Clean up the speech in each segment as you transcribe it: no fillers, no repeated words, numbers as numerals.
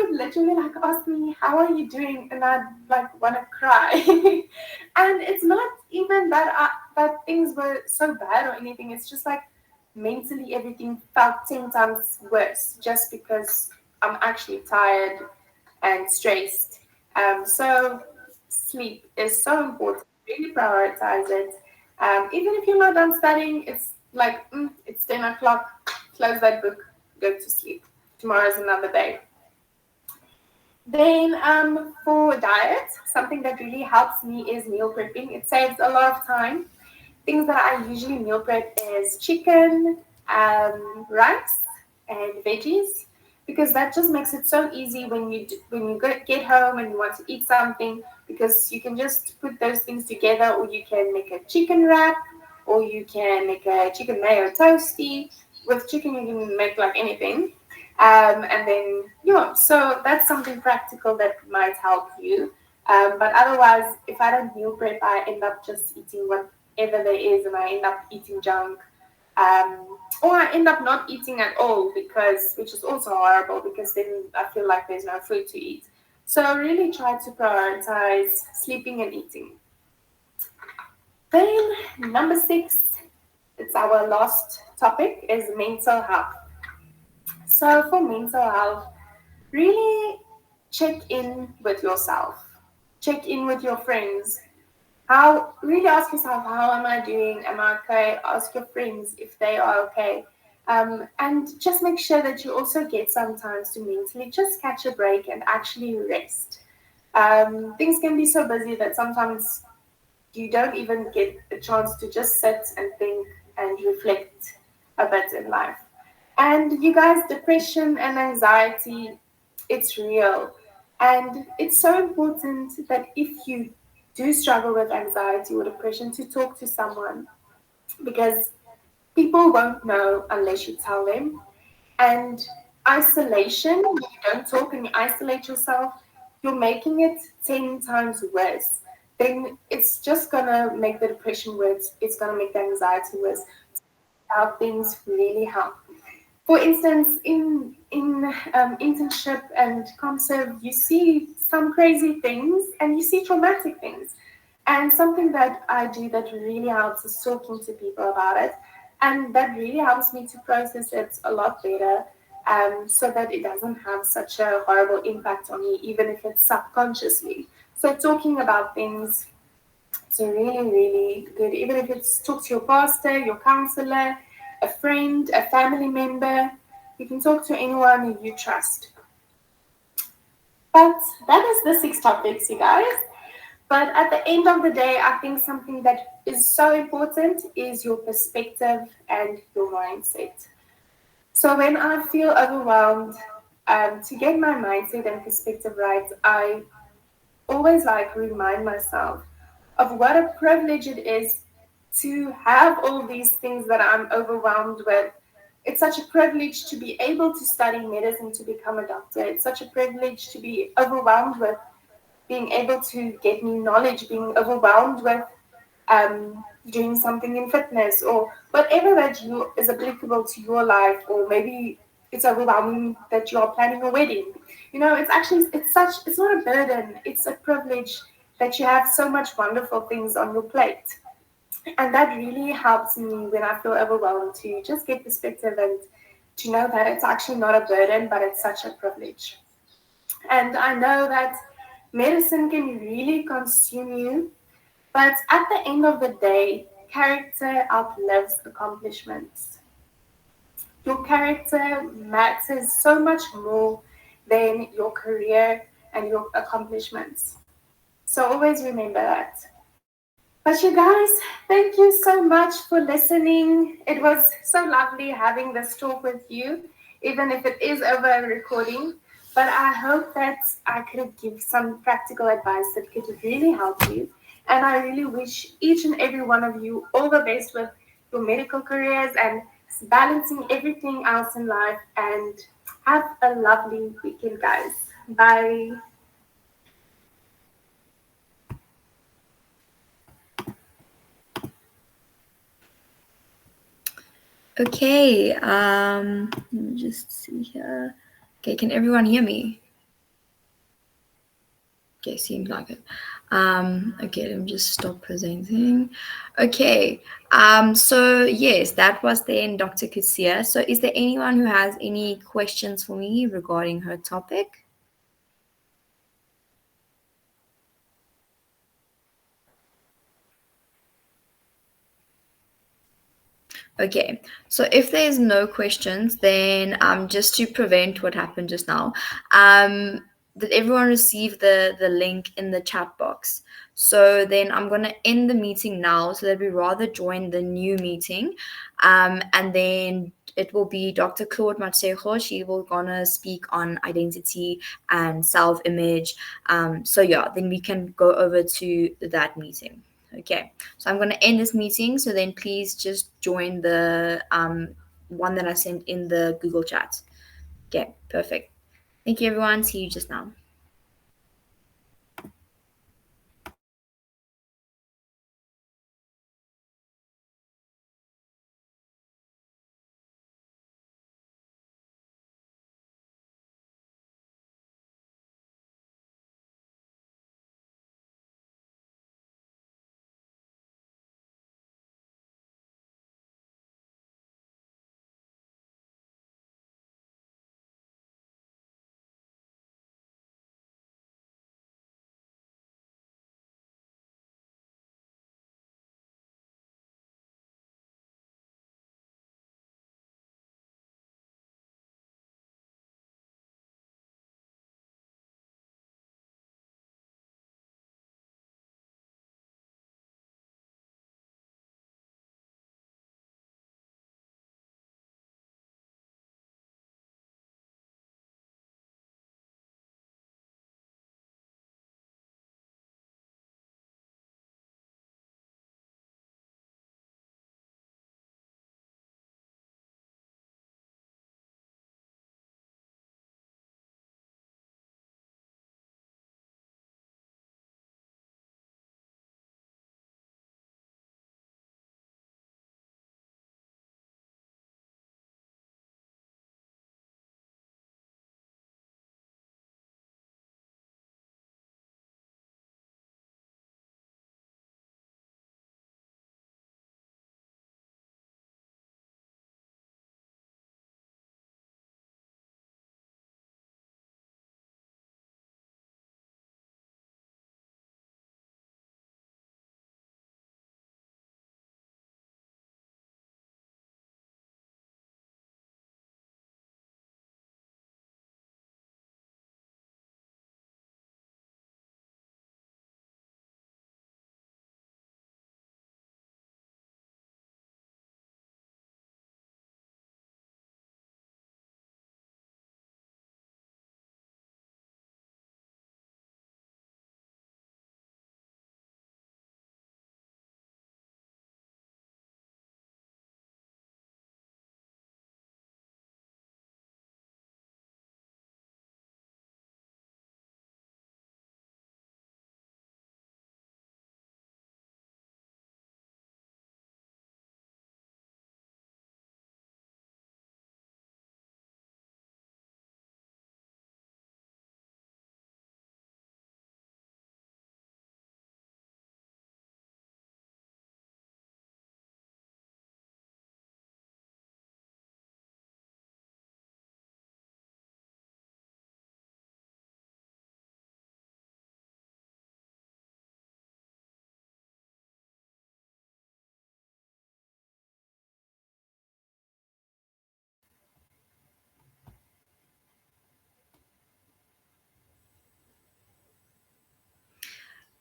would literally like ask me, "How are you doing?" and I'd like want to cry. And it's not even that things were so bad or anything. It's just like mentally everything felt 10 times worse just because I'm actually tired and stressed. So sleep is so important. Really prioritize it. Even if you're not done studying, it's like it's 10 o'clock. Close that book, go to sleep. Tomorrow's another day. Then for diet, something that really helps me is meal prepping. It saves a lot of time. Things that I usually meal prep is chicken, rice, and veggies, because that just makes it so easy when get home and you want to eat something, because you can just put those things together, or you can make a chicken wrap, or you can make a chicken mayo toasty. With chicken, you can make like anything. And then, so that's something practical that might help you. But otherwise, if I don't meal prep, I end up just eating whatever there is, and I end up eating junk. Or I end up not eating at all, which is also horrible, because then I feel like there's no food to eat. So really try to prioritize sleeping and eating. Then number 6, it's our last topic, is mental health. So for mental health, really check in with yourself. Check in with your friends. Really ask yourself, how am I doing? Am I okay? Ask your friends if they are okay. And just make sure that you also get some time to mentally just catch a break and actually rest. Things can be so busy that sometimes you don't even get a chance to just sit and think and reflect a bit in life. And you guys, depression and anxiety, it's real. And it's so important that if you do struggle with anxiety or depression, to talk to someone, because people won't know unless you tell them. And isolation, when you don't talk and you isolate yourself, you're making it 10 times worse. Then it's just gonna make the depression worse. It's gonna make the anxiety worse. How things really help. For instance, in internship and ComServe, you see some crazy things and you see traumatic things. And something that I do that really helps is talking to people about it. And that really helps me to process it a lot better, so that it doesn't have such a horrible impact on me, even if it's subconsciously. So talking about things, it's really, really good. Even if it's talk to your pastor, your counselor, a friend, a family member, you can talk to anyone who you trust. But that is the 6 topics, you guys. But at the end of the day, I think something that is so important is your perspective and your mindset. So when I feel overwhelmed, to get my mindset and perspective right, I always like remind myself of what a privilege it is to have all these things that I'm overwhelmed with. It's such a privilege to be able to study medicine to become a doctor. It's such a privilege to be overwhelmed with being able to get new knowledge, being overwhelmed with doing something in fitness, or whatever that you is applicable to your life, or maybe it's overwhelming that you are planning a wedding. It's not a burden, it's a privilege that you have so much wonderful things on your plate. And that really helps me when I feel overwhelmed, to just get perspective and to know that it's actually not a burden, but it's such a privilege. And I know that medicine can really consume you, but at the end of the day, character outlives accomplishments. Your character matters so much more than your career and your accomplishments. So always remember that. But you guys, thank you so much for listening. It was so lovely having this talk with you, even if it is over a recording. But I hope that I could give some practical advice that could really help you. And I really wish each and every one of you all the best with your medical careers and balancing everything else in life. And have a lovely weekend, guys. Bye. Okay, let me just see here. Okay, can everyone hear me? Okay, seems like it. Okay, let me just stop presenting. Okay. So yes, that was then Dr. Kusia. So is there anyone who has any questions for me regarding her topic? Okay, so if there's no questions, then just to prevent what happened just now, did everyone receive the link in the chat box? So then I'm gonna end the meeting now, so that we rather join the new meeting, and then it will be Dr. Claude Matsejo. She will gonna speak on identity and self-image. So yeah, then we can go over to that meeting. Okay. So I'm going to end this meeting. So then please just join the one that I sent in the Google chat. Okay, perfect. Thank you, everyone. See you just now.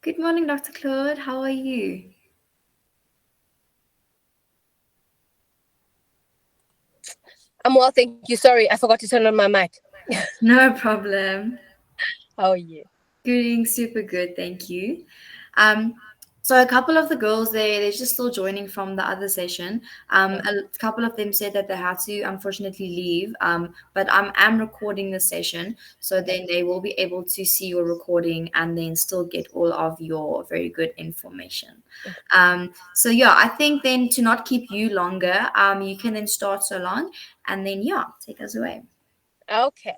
Good morning, Dr. Claude. How are you? I'm well, thank you. Sorry, I forgot to turn on my mic. No problem. How are you? Doing super good, thank you. Um, so a couple of the girls they're just still joining from the other session. A couple of them said that they had to unfortunately leave. But I'm recording the session, so then they will be able to see your recording and then still get all of your very good information. So yeah, I think then to not keep you longer, you can then start so long, and then yeah, take us away. Okay.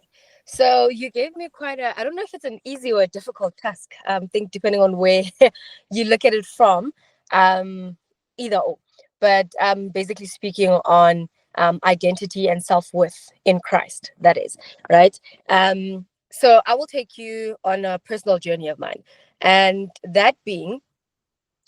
So you gave me quite a, I don't know if it's an easy or a difficult task. Think depending on where you look at it from, either or. But basically speaking on identity and self-worth in Christ, that is, right? So I will take you on a personal journey of mine. And that being,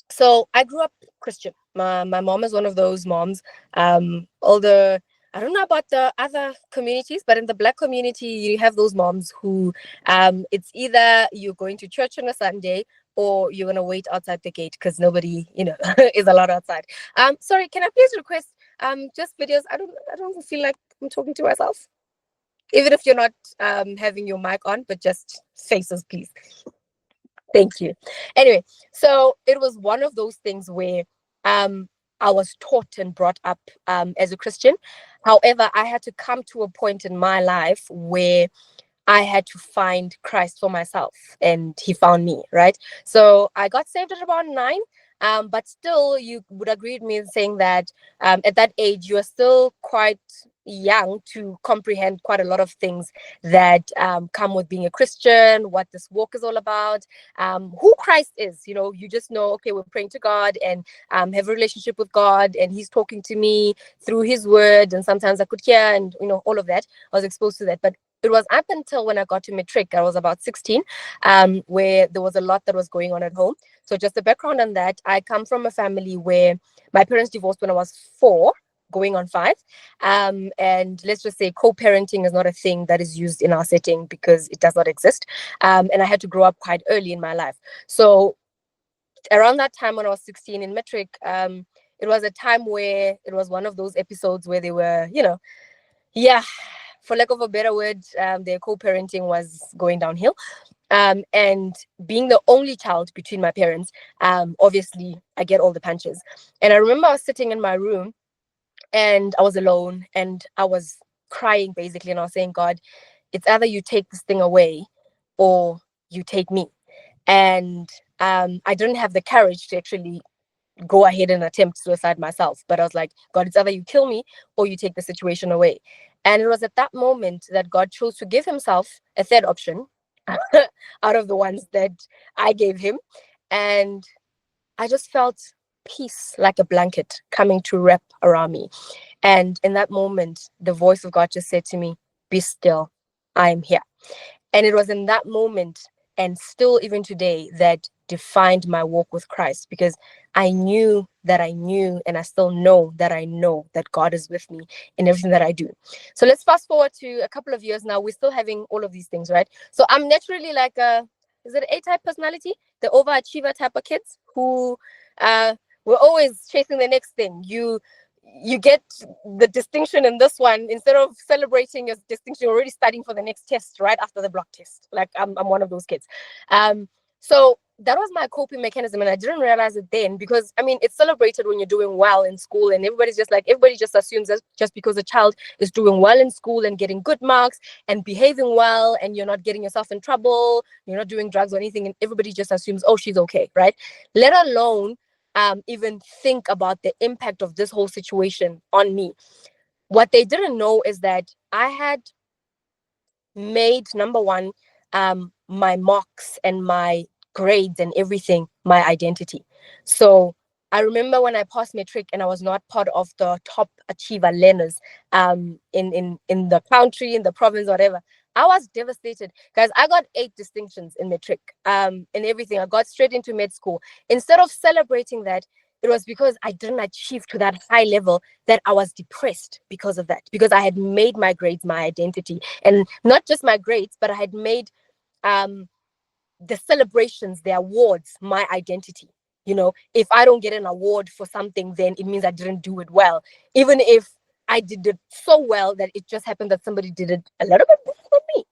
so I grew up Christian. My mom is one of those moms. All the I don't know about the other communities, but in the Black community, you have those moms who it's either you're going to church on a Sunday or you're gonna wait outside the gate because nobody, is allowed outside. Sorry, can I please request just videos? I don't feel like I'm talking to myself. Even if you're not having your mic on, but just faces, please. Thank you. Anyway, so it was one of those things where I was taught and brought up as a Christian. However, I had to come to a point in my life where I had to find Christ for myself, and he found me, right? So I got saved at about 9. But still, you would agree with me in saying that at that age, you are still quite young to comprehend quite a lot of things that come with being a Christian, what this walk is all about, who Christ is. You just know, okay, we're praying to God and have a relationship with God, and he's talking to me through his word. And sometimes I could hear, and all of that. I was exposed to that. But it was up until when I got to matric, I was about 16, where there was a lot that was going on at home. So just the background on that, I come from a family where my parents divorced when I was 4, going on 5. And let's just say co-parenting is not a thing that is used in our setting because it does not exist. And I had to grow up quite early in my life. So around that time when I was 16 in matric, it was a time where it was one of those episodes where they were, for lack of a better word, their co-parenting was going downhill. And being the only child between my parents, obviously I get all the punches. And I remember I was sitting in my room and I was alone and I was crying basically, and I was saying, God, it's either you take this thing away or you take me. And I didn't have the courage to actually go ahead and attempt suicide myself. But I was like, God, it's either you kill me or you take the situation away. And it was at that moment that God chose to give himself a third option out of the ones that I gave him. And I just felt peace like a blanket coming to wrap around me. And in that moment, the voice of God just said to me, be still, I am here. And it was in that moment, and still even today, that defined my walk with Christ, because I knew that I knew, and I still know that God is with me in everything that I do. So let's fast forward to a couple of years now. We're still having all of these things, right? So I'm naturally like is it A-type personality? The overachiever type of kids who were always chasing the next thing. You get the distinction in this one, instead of celebrating your distinction, you're already studying for the next test right after the block test. Like I'm one of those kids. So that was my coping mechanism, and I didn't realize it then, because it's celebrated when you're doing well in school, and everybody just assumes that just because a child is doing well in school and getting good marks and behaving well, and you're not getting yourself in trouble, you're not doing drugs or anything, and everybody just assumes, oh, she's okay, right? Let alone even think about the impact of this whole situation on me. What they didn't know is that I had made, number one, my marks and my grades and everything my identity. So I remember when I passed matric and I was not part of the top achiever learners in the country, in the province, whatever. I was devastated, guys. I got 8 distinctions in matric and everything. I got straight into med school. Instead of celebrating that, it was because I didn't achieve to that high level that I was depressed because of that, because I had made my grades my identity. And not just my grades, but I had made the celebrations, the awards, my identity. If I don't get an award for something, then it means I didn't do it well. Even if I did it so well that it just happened that somebody did it a little bit better than me,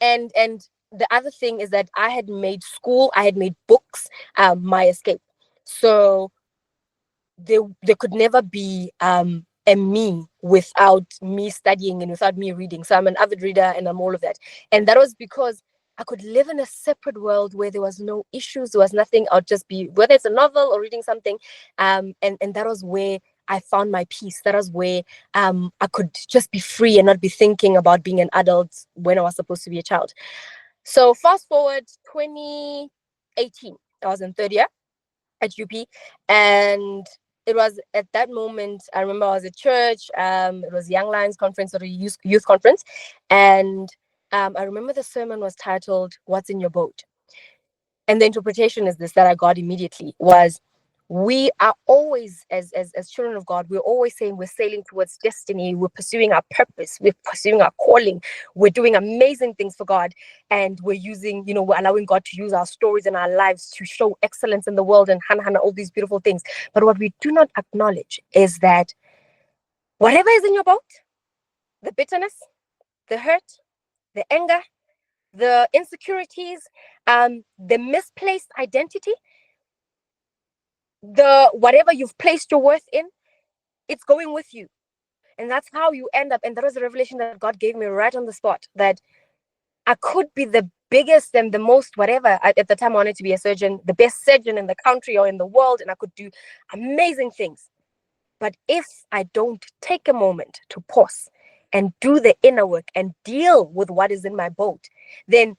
and the other thing is that I had made school, I had made books, my escape. So there could never be a me without me studying and without me reading. So I'm an avid reader and I'm all of that. And that was because I could live in a separate world where there was no issues, there was nothing. I'll just be, whether it's a novel or reading something. And that was where I found my peace. That was where I could just be free and not be thinking about being an adult when I was supposed to be a child. So fast forward 2018, I was in third year at UP, and it was at that moment, I remember I was at church. It was Young Lions Conference or a youth conference, and I remember the sermon was titled "What's in Your Boat?" And the interpretation is this that I got immediately was, we are always, as children of God, we're always saying we're sailing towards destiny, we're pursuing our purpose, we're pursuing our calling, we're doing amazing things for God, and we're using, we're allowing God to use our stories and our lives to show excellence in the world and all these beautiful things. But what we do not acknowledge is that whatever is in your boat, the bitterness, the hurt, the anger, the insecurities, the misplaced identity, the whatever you've placed your worth in, it's going with you. And that's how you end up. And that was a revelation that God gave me right on the spot, that I could be the biggest and the most whatever. At the time I wanted to be a surgeon, the best surgeon in the country or in the world, and I could do amazing things. But if I don't take a moment to pause and do the inner work and deal with what is in my boat, then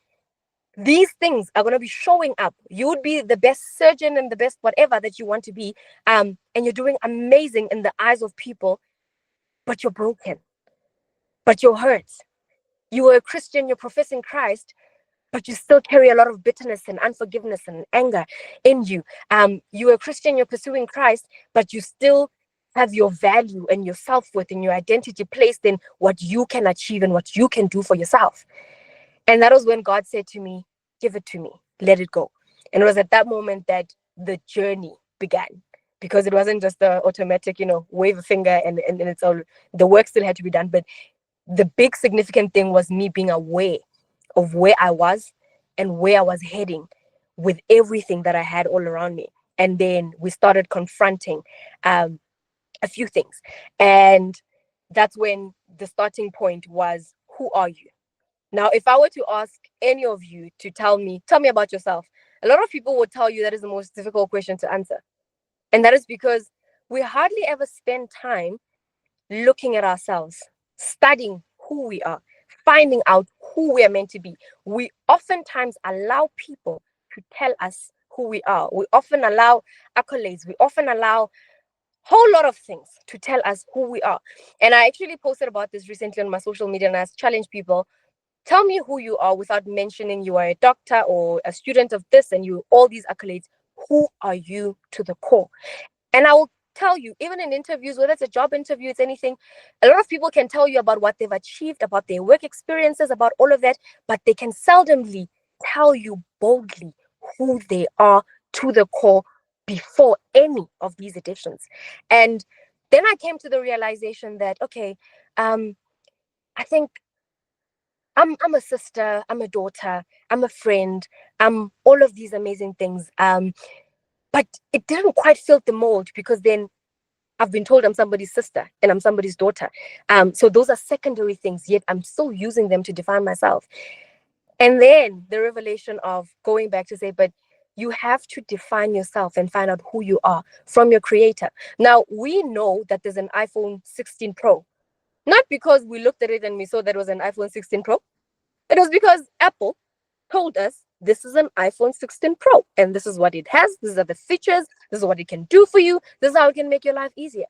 these things are going to be showing up. You would be the best surgeon and the best whatever that you want to be, and you're doing amazing in the eyes of people, but you're broken, but you're hurt. You are a Christian, you're professing Christ, but you still carry a lot of bitterness and unforgiveness and anger in you. You're a Christian, you're pursuing Christ, but you still have your value and your self-worth and your identity placed in what you can achieve and what you can do for yourself. And that was when God said to me, give it to me, let it go. And it was at that moment that the journey began, because it wasn't just the automatic, wave a finger and it's all, the work still had to be done. But the big significant thing was me being aware of where I was and where I was heading with everything that I had all around me. And then we started confronting a few things. And that's when the starting point was, who are you? Now, if I were to ask any of you to tell me about yourself, a lot of people would tell you that is the most difficult question to answer. And that is because we hardly ever spend time looking at ourselves, studying who we are, finding out who we are meant to be. We oftentimes allow people to tell us who we are. We often allow accolades. We often allow whole lot of things to tell us who we are. And I actually posted about this recently on my social media, and I challenged people, tell me who you are without mentioning you are a doctor or a student of this and you all these accolades. Who are you to the core? And I will tell you, even in interviews, whether it's a job interview, it's anything, a lot of people can tell you about what they've achieved, about their work experiences, about all of that, but they can seldomly tell you boldly who they are to the core before any of these additions. And then I came to the realization that, okay, I think I'm a sister, I'm a daughter, I'm a friend, I'm all of these amazing things. But it didn't quite fit the mold, because then I've been told I'm somebody's sister and I'm somebody's daughter. So those are secondary things, yet I'm still using them to define myself. And then the revelation of going back to say, but you have to define yourself and find out who you are from your creator. Now, we know that there's an iPhone 16 Pro, not because we looked at it and we saw that it was an iPhone 16 Pro. It was because Apple told us this is an iPhone 16 Pro and this is what it has. These are the features. This is what it can do for you. This is how it can make your life easier.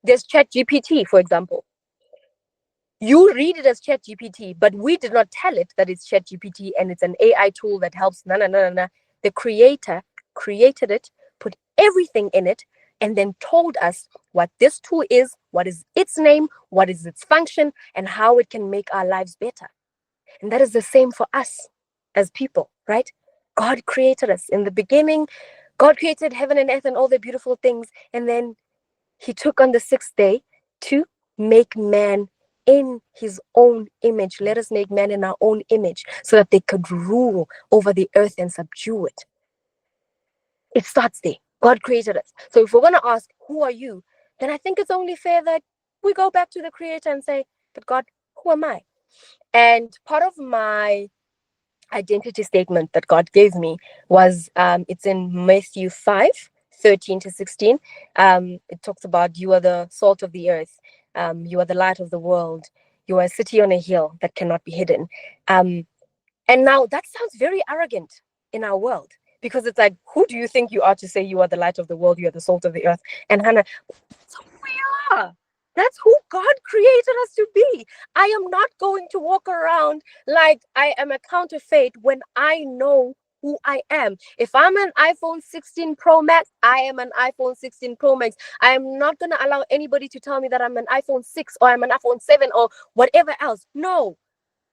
There's ChatGPT, for example. You read it as ChatGPT, but we did not tell it that it's ChatGPT and it's an AI tool that helps. No. The creator created it, put everything in it, and then told us what this tool is, what is its name, what is its function, and how it can make our lives better. And that is the same for us as people, right? God created us. In the beginning, God created heaven and earth and all the beautiful things. And then he took on the sixth day to make man in his own image. Let us make man in our own image so that they could rule over the earth and subdue it. It starts there. God created us. So if we're going to ask, who are you? Then I think it's only fair that we go back to the creator and say, but God, who am I? And part of my identity statement that God gave me was, it's in Matthew 5, 13 to 16. It talks about you are the salt of the earth. You are the light of the world. You are a city on a hill that cannot be hidden. And now that sounds very arrogant in our world, because it's like, who do you think you are to say you are the light of the world, you are the salt of the earth? And Hannah, that's who we are. That's who God created us to be. I am not going to walk around like I am a counterfeit when I know who I am. If I'm an iPhone 16 Pro Max, I am an iPhone 16 Pro Max. I am not going to allow anybody to tell me that I'm an iPhone 6 or I'm an iPhone 7 or whatever else. No.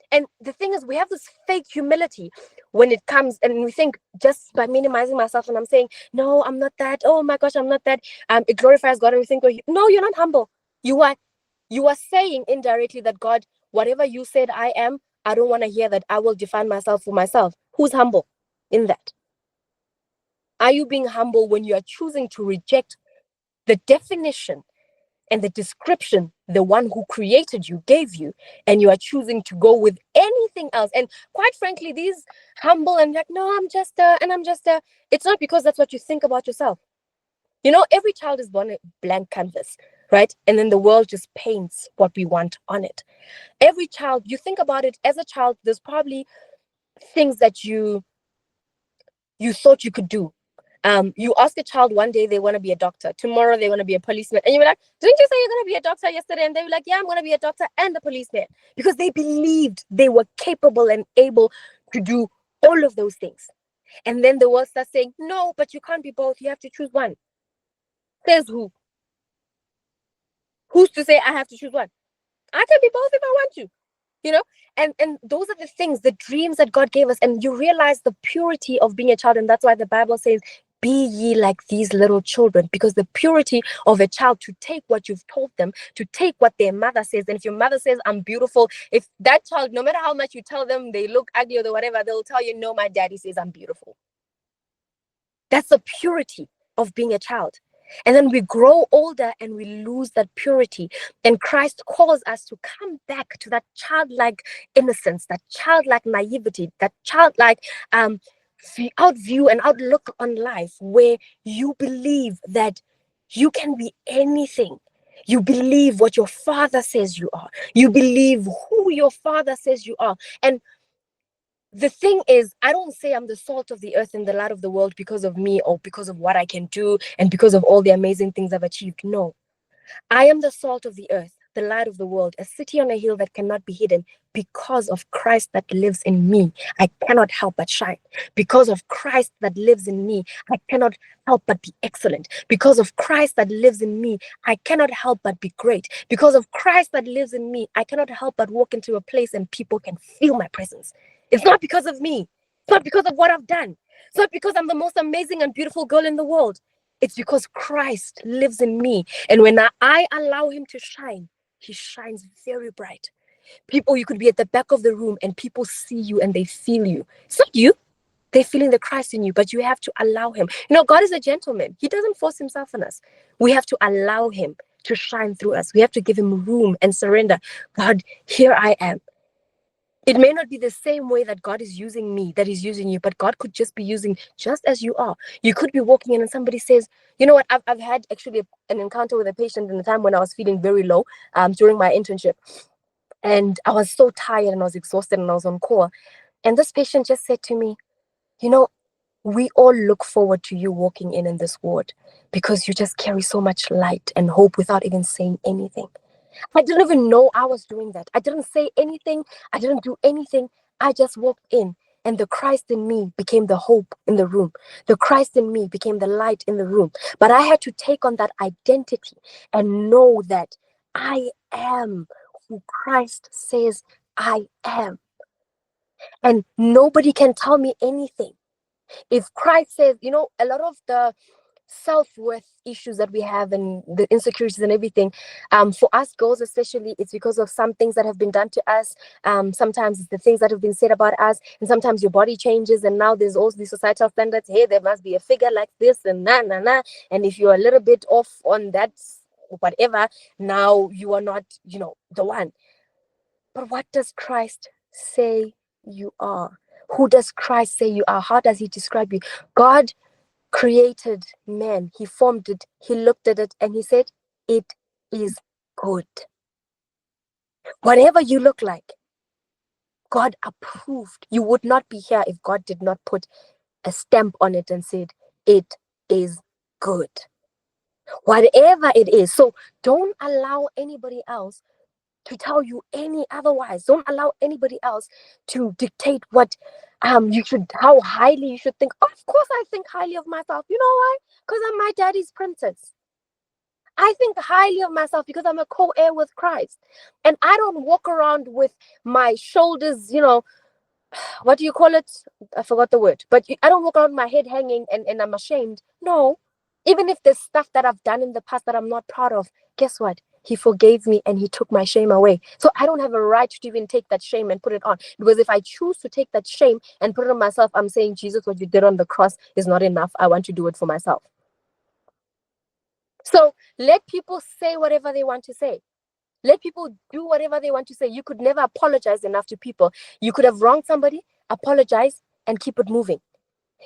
And the thing is, we have this fake humility when it comes, and we think just by minimizing myself and I'm saying, no, I'm not that. Oh my gosh, I'm not that. It glorifies God. And we think, no, you're not humble. You are saying indirectly that God, whatever you said I am, I don't want to hear that. I will define myself for myself. Who's humble in that? Are you being humble when you are choosing to reject the definition and the description the one who created you gave you, and you are choosing to go with anything else? And quite frankly, these humble and like, no, I'm just it's not because that's what you think about yourself. You know, every child is born a blank canvas, right? And then the world just paints what we want on it. Every child, you think about it, as a child, there's probably things that you thought you could do. You ask a child one day they want to be a doctor, tomorrow they want to be a policeman, and you're like, didn't you say you're going to be a doctor yesterday? And they were like, yeah, I'm going to be a doctor and a policeman, because they believed they were capable and able to do all of those things. And then the world starts saying, no, but you can't be both, you have to choose one. Says who? Who's to say I have to choose one? I can be both if I want to, you know. And those are the things, the dreams that God gave us. And you realize the purity of being a child. And that's why the Bible says, be ye like these little children, because the purity of a child to take what you've told them, to take what their mother says. And if your mother says, I'm beautiful, if that child, no matter how much you tell them they look ugly or whatever, they'll tell you, no, my daddy says I'm beautiful. That's the purity of being a child. And then we grow older and we lose that purity. And Christ calls us to come back to that childlike innocence, that childlike naivety, that childlike outview and outlook on life, where you believe that you can be anything. You believe what your father says you are. You believe who your father says you are. And the thing is, I don't say I'm the salt of the earth and the light of the world because of me or because of what I can do and because of all the amazing things I've achieved. No, I am the salt of the earth, the light of the world, a city on a hill that cannot be hidden. Because of Christ that lives in me, I cannot help but shine. Because of Christ that lives in me, I cannot help but be excellent. Because of Christ that lives in me, I cannot help but be great. Because of Christ that lives in me, I cannot help but walk into a place and people can feel my presence. It's not because of me. It's not because of what I've done. It's not because I'm the most amazing and beautiful girl in the world. It's because Christ lives in me. And when I allow him to shine, he shines very bright. People, you could be at the back of the room and people see you and they feel you. It's not you. They're feeling the Christ in you, but you have to allow him. You know, God is a gentleman. He doesn't force himself on us. We have to allow him to shine through us. We have to give him room and surrender. God, here I am. It may not be the same way that God is using me, that he's using you, but God could just be using just as you are. You could be walking in and somebody says, you know what, I've had actually an encounter with a patient in the time when I was feeling very low during my internship. And I was so tired and I was exhausted and I was on call. And this patient just said to me, you know, we all look forward to you walking in this ward because you just carry so much light and hope without even saying anything. I didn't even know I was doing that. I didn't say anything. I didn't do anything. I just walked in and the Christ in me became the hope in the room. The Christ in me became the light in the room. But I had to take on that identity and know that I am who Christ says I am. And nobody can tell me anything. If Christ says, you know, a lot of the self-worth issues that we have and the insecurities and everything, for us girls especially, it's because of some things that have been done to us. Sometimes it's the things that have been said about us, and sometimes your body changes and now there's also the societal standards. Hey, there must be a figure like this and and if you're a little bit off on that whatever, now you are not, you know, the one. But what does Christ say you are? Who does Christ say you are? How does he describe you? God created man, he formed it, he looked at it, and he said, it is good. Whatever you look like, God approved. You would not be here if God did not put a stamp on it and said, it is good. Whatever it is. So don't allow anybody else to tell you any otherwise. Don't allow anybody else to dictate what you should, how highly you should think. Of course I think highly of myself. You know why? Because I'm my daddy's princess. I think highly of myself because I'm a co-heir with Christ. And I don't walk around with my shoulders, what do you call it? I forgot the word. But I don't walk around with my head hanging and I'm ashamed. No. Even if there's stuff that I've done in the past that I'm not proud of, guess what? He forgave me and he took my shame away. So I don't have a right to even take that shame and put it on. Because if I choose to take that shame and put it on myself, I'm saying, Jesus, what you did on the cross is not enough. I want to do it for myself. So let people say whatever they want to say. Let people do whatever they want to say. You could never apologize enough to people. You could have wronged somebody, apologize, and keep it moving.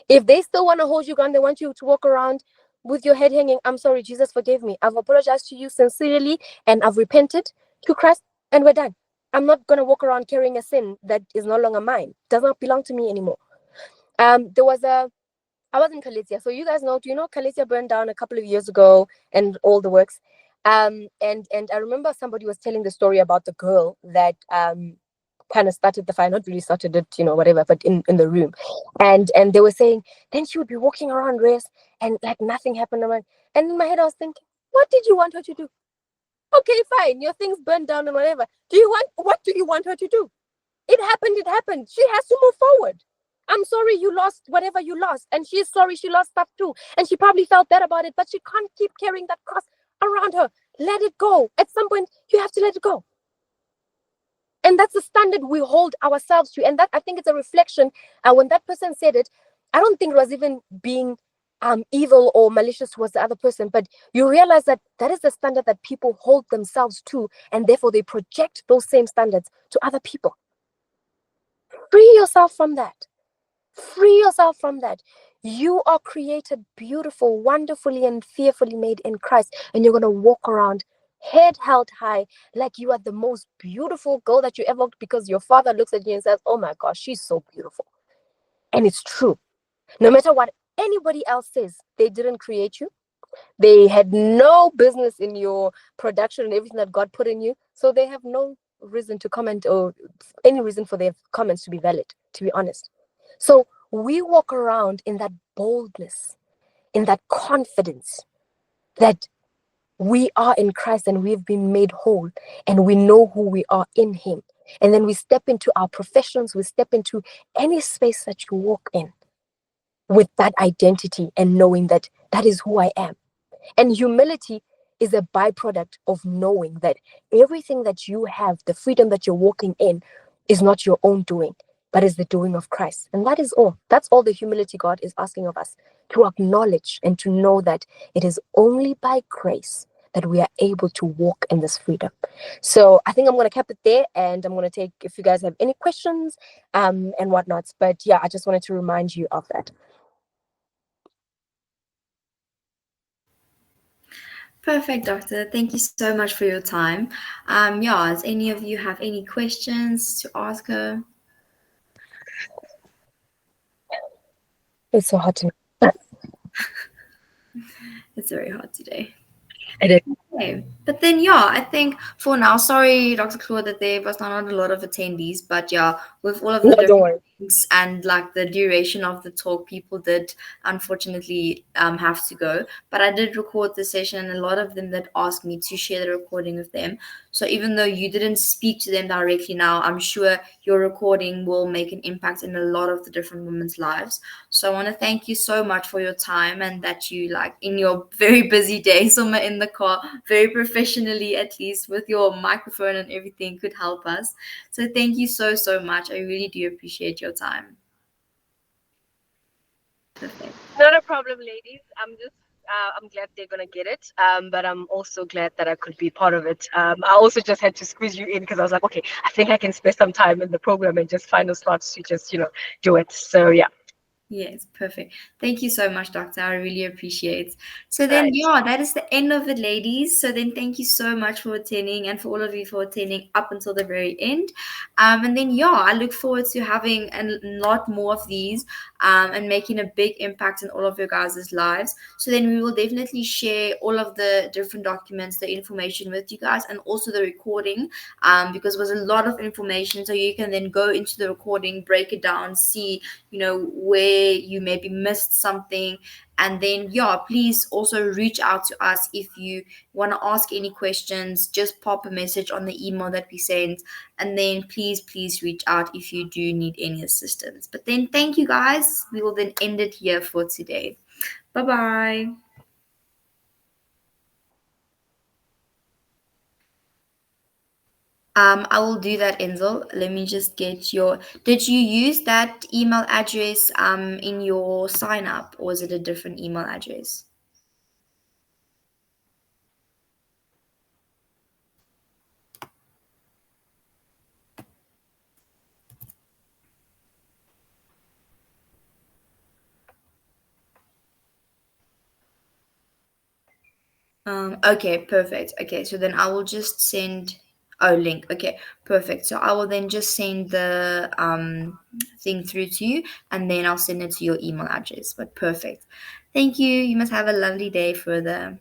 If they still want to hold you down, they want you to walk around with your head hanging. I'm sorry, Jesus forgave me. I've apologized to you sincerely and I've repented to Christ and we're done. I'm not going to walk around carrying a sin that is no longer mine. Does not belong to me anymore. I was in Kalesia. So you guys know, do you know Kalesia burned down a couple of years ago and all the works? And I remember somebody was telling the story about the girl that kind of started the fire, not really started it, whatever, but in the room. And they were saying, then she would be walking around race and like nothing happened. And in my head, I was thinking, what did you want her to do? Okay, fine. Your things burned down and whatever. What do you want her to do? It happened. She has to move forward. I'm sorry you lost whatever you lost. And she's sorry she lost stuff too. And she probably felt bad about it, but she can't keep carrying that cross around her. Let it go. At some point, you have to let it go. And that's the standard we hold ourselves to. And that, I think, it's a reflection. When that person said it, I don't think it was even being evil or malicious towards the other person, but you realize that that is the standard that people hold themselves to, and therefore they project those same standards to other people. Free yourself from that. Free yourself from that. You are created beautiful, wonderfully and fearfully made in Christ, and you're going to walk around head held high like you are the most beautiful girl that you ever looked, because your father looks at you and says, oh my gosh, she's so beautiful. And it's true. No matter what anybody else says, they didn't create you. They had no business in your production and everything that God put in you. So they have no reason to comment or any reason for their comments to be valid, to be honest. So we walk around in that boldness, in that confidence that we are in Christ and we've been made whole and we know who we are in him. And then we step into our professions, we step into any space that you walk in with that identity and knowing that that is who I am. And humility is a byproduct of knowing that everything that you have, the freedom that you're walking in, is not your own doing, but is the doing of Christ. And that is all. That's all the humility God is asking of us, to acknowledge and to know that it is only by grace that we are able to walk in this freedom. So I think I'm going to cap it there, and I'm going to take, if you guys have any questions and whatnots. But yeah, I just wanted to remind you of that. Perfect, Doctor. Thank you so much for your time. Does any of you have any questions to ask her? It's so hot tonight. It's very hot today. It is. Okay. But then, I think for now, sorry, Dr. Claude, that there was not a lot of attendees, but with all of the different things and like the duration of the talk, people did unfortunately have to go. But I did record the session, and a lot of them that asked me to share the recording with them. So even though you didn't speak to them directly now, I'm sure your recording will make an impact in a lot of the different women's lives. So I want to thank you so much for your time, and that you, like, in your very busy day, somewhere in the car, very professionally, at least with your microphone and everything, could help us. So thank you so much. I really do appreciate your time. Perfect. Not a problem, ladies. I'm glad they're gonna get it. But I'm also glad that I could be part of it. I also just had to squeeze you in because I was like, okay, I think I can spare some time in the program and just find a slots to just do it. So yeah. Yes, perfect. Thank you so much, Doctor. I really appreciate. So then, Right. yeah, that is the end of it, ladies. So then, thank you so much for attending, and for all of you for attending up until the very end. And then, yeah, I look forward to having a lot more of these, and making a big impact in all of your guys' lives. So then, we will definitely share all of the different documents, the information with you guys, and also the recording, because it was a lot of information. So you can then go into the recording, break it down, see where you maybe missed something. And then, yeah, please also reach out to us if you want to ask any questions. Just pop a message on the email that we sent, and then please reach out if you do need any assistance. But then, thank you guys. We will then end it here for today. Bye bye. I will do that, Enzel. Let me just get your. Did you use that email address in your sign up, or is it a different email address? Okay, perfect. Okay, so then I will just send. Oh, link. Okay, perfect. So I will then just send the thing through to you, and then I'll send it to your email address. But perfect. Thank you. You must have a lovely day further.